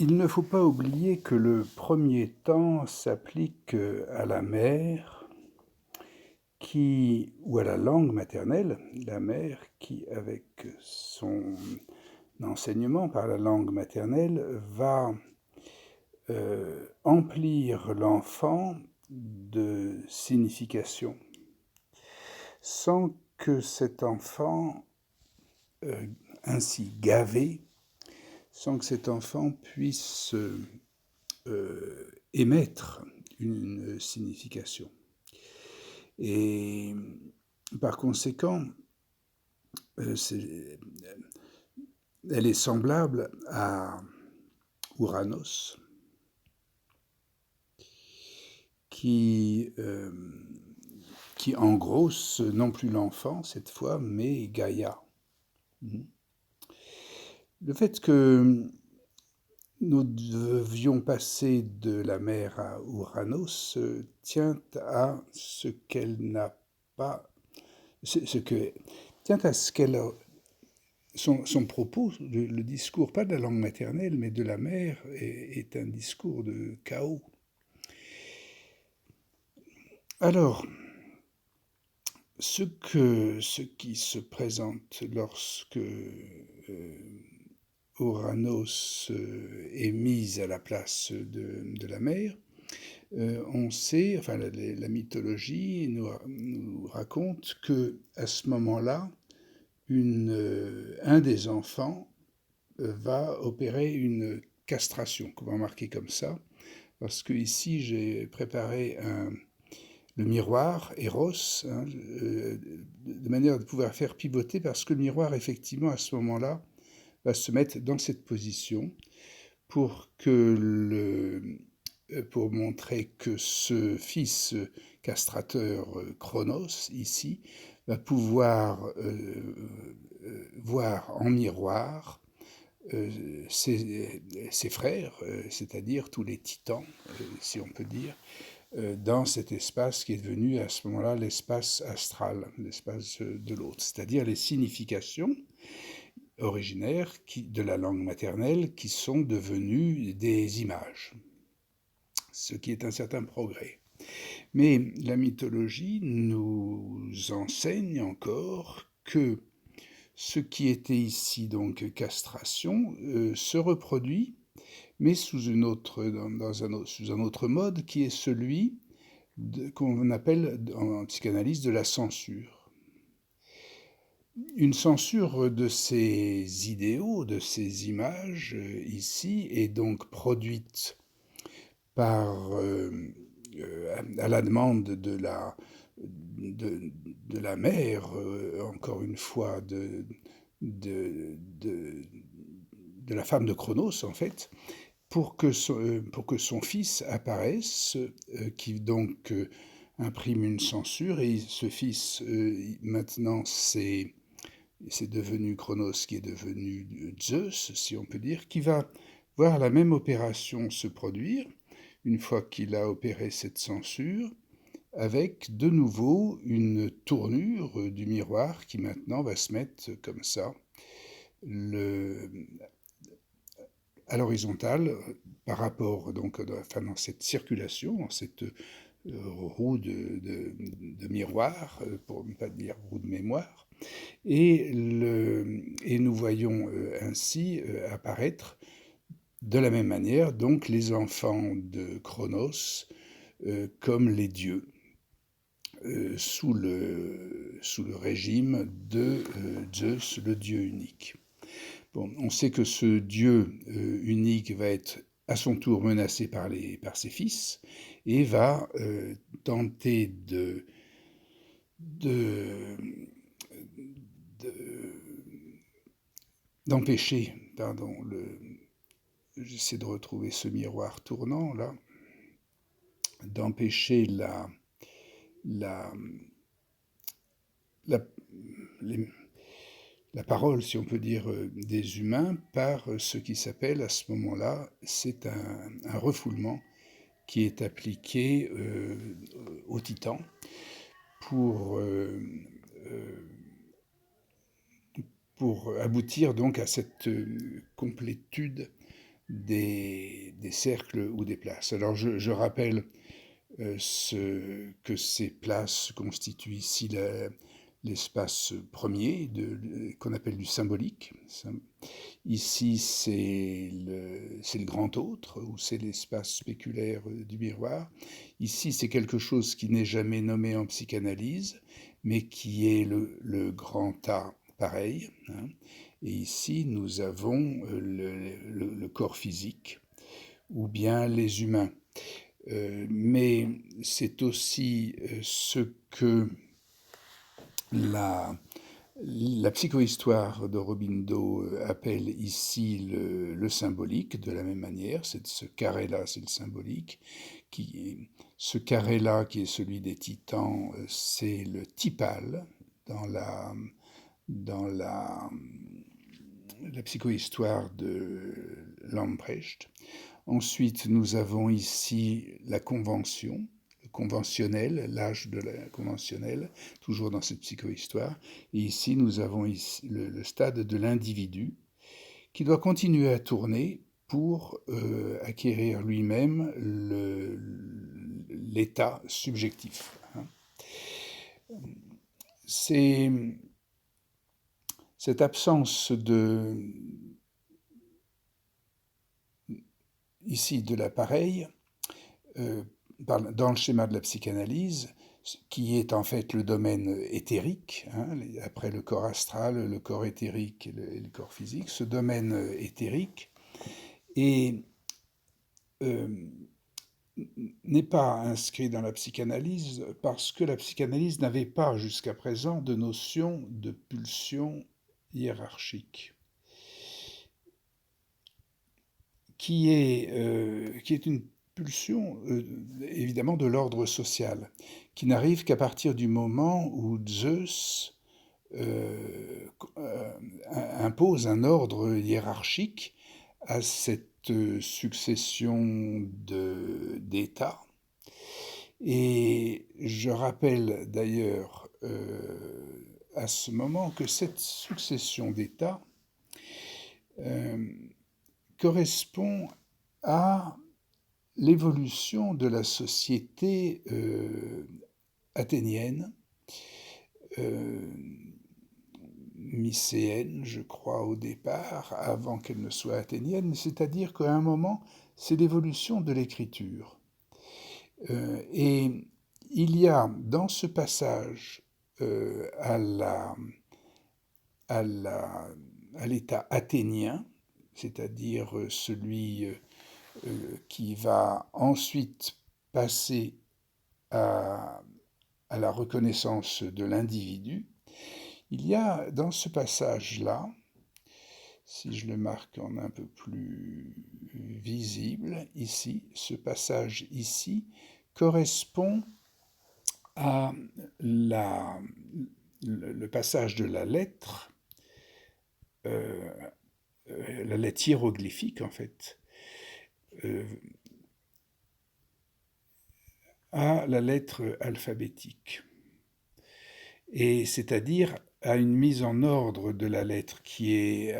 Il ne faut pas oublier que le premier temps s'applique à la mère ou à la langue maternelle, la mère qui, avec son enseignement par la langue maternelle, va emplir l'enfant de signification, sans que cet enfant, ainsi gavé, sans que cet enfant puisse émettre une signification. Et par conséquent, elle est semblable à Ouranos, qui engrosse non plus l'enfant cette fois, mais Gaïa. Le fait que nous devions passer de la mer à Ouranos tient à ce qu'elle n'a pas, tient à ce qu'elle a, son propos, le discours, pas de la langue maternelle, mais de la mère, est un discours de chaos. Alors, ce qui se présente lorsque Ouranos est mise à la place de la mère, on sait, enfin la mythologie nous raconte que à ce moment-là, un des enfants va opérer une castration, qu'on va marquer comme ça, parce que ici j'ai préparé le miroir, Eros, de manière de pouvoir faire pivoter, parce que le miroir, effectivement, à ce moment-là, va se mettre dans cette position pour pour montrer que ce fils castrateur Chronos, ici, va pouvoir voir en miroir ses frères, c'est-à-dire tous les titans, si on peut dire, dans cet espace qui est devenu à ce moment-là l'espace astral, l'espace de l'autre, c'est-à-dire les significations originaires de la langue maternelle qui sont devenues des images, ce qui est un certain progrès. Mais la mythologie nous enseigne encore que ce qui était ici donc castration se reproduit, mais sous un autre mode qui est celui qu'on appelle en psychanalyse de la censure. Une censure de ces idéaux, de ces images ici, est donc produite par, à la demande de la mère, encore une fois, de la femme de Chronos, en fait, pour que son fils apparaisse, qui donc imprime une censure, et ce fils, maintenant, c'est devenu Chronos, qui est devenu Zeus, si on peut dire, qui va voir la même opération se produire, une fois qu'il a opéré cette censure, avec de nouveau une tournure du miroir qui maintenant va se mettre comme ça, à l'horizontale, par rapport donc dans cette circulation, dans cette roue de miroir, pour ne pas dire roue de mémoire, et nous voyons ainsi apparaître de la même manière donc les enfants de Chronos comme les dieux, sous le régime de Zeus, le dieu unique. Bon, on sait que ce dieu unique va être à son tour menacé par ses fils et va tenter d'empêcher, pardon, j'essaie de retrouver ce miroir tournant là, d'empêcher la parole, si on peut dire, des humains par ce qui s'appelle à ce moment-là, c'est un refoulement qui est appliqué aux titans pour aboutir donc à cette complétude des cercles ou des places. Alors je rappelle que ces places constituent ici l'espace premier qu'on appelle du symbolique. Ici, c'est le grand autre, ou c'est l'espace spéculaire du miroir. Ici, c'est quelque chose qui n'est jamais nommé en psychanalyse, mais qui est le grand A pareil. Hein. Et ici, nous avons le corps physique, ou bien les humains. Mais c'est aussi ce que la psychohistoire de Robindo appelle ici le symbolique, de la même manière. Ce carré-là, c'est le symbolique. Ce carré-là, qui est celui des titans, c'est le typal dans la psychohistoire de Lamprecht. Ensuite, nous avons ici la convention, le conventionnel, l'âge de la conventionnelle, toujours dans cette psychohistoire. Et ici, nous avons le stade de l'individu qui doit continuer à tourner pour acquérir lui-même l'état subjectif. Cette absence ici de l'appareil, dans le schéma de la psychanalyse, qui est en fait le domaine éthérique, hein, après le corps astral, le corps éthérique et le corps physique, ce domaine éthérique n'est pas inscrit dans la psychanalyse parce que la psychanalyse n'avait pas jusqu'à présent de notion de pulsion hiérarchique, qui est une pulsion évidemment de l'ordre social, qui n'arrive qu'à partir du moment où Zeus impose un ordre hiérarchique à cette succession d'États. Et je rappelle d'ailleurs à ce moment que cette succession d'États correspond à l'évolution de la société athénienne, mycéenne, je crois, au départ, avant qu'elle ne soit athénienne, c'est-à-dire qu'à un moment, c'est l'évolution de l'écriture. Et il y a dans ce passage à l'état athénien, c'est-à-dire celui qui va ensuite passer à la reconnaissance de l'individu, il y a dans ce passage-là, si je le marque en un peu plus visible, ici, ce passage ici correspond à le passage de la lettre hiéroglyphique en fait, à la lettre alphabétique. Et c'est-à-dire à une mise en ordre de la lettre qui est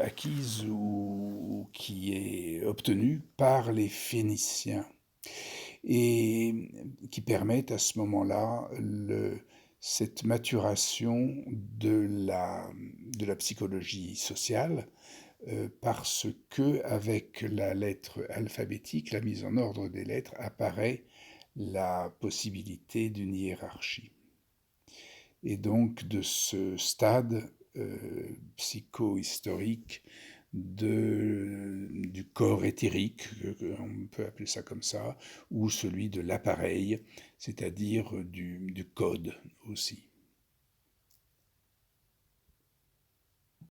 acquise ou qui est obtenue par les Phéniciens et qui permettent à ce moment-là cette maturation de la psychologie sociale parce que avec la lettre alphabétique, la mise en ordre des lettres, apparaît la possibilité d'une hiérarchie. Et donc de ce stade psychohistorique du corps éthérique, on peut appeler ça comme ça, ou celui de l'appareil, c'est-à-dire du code aussi.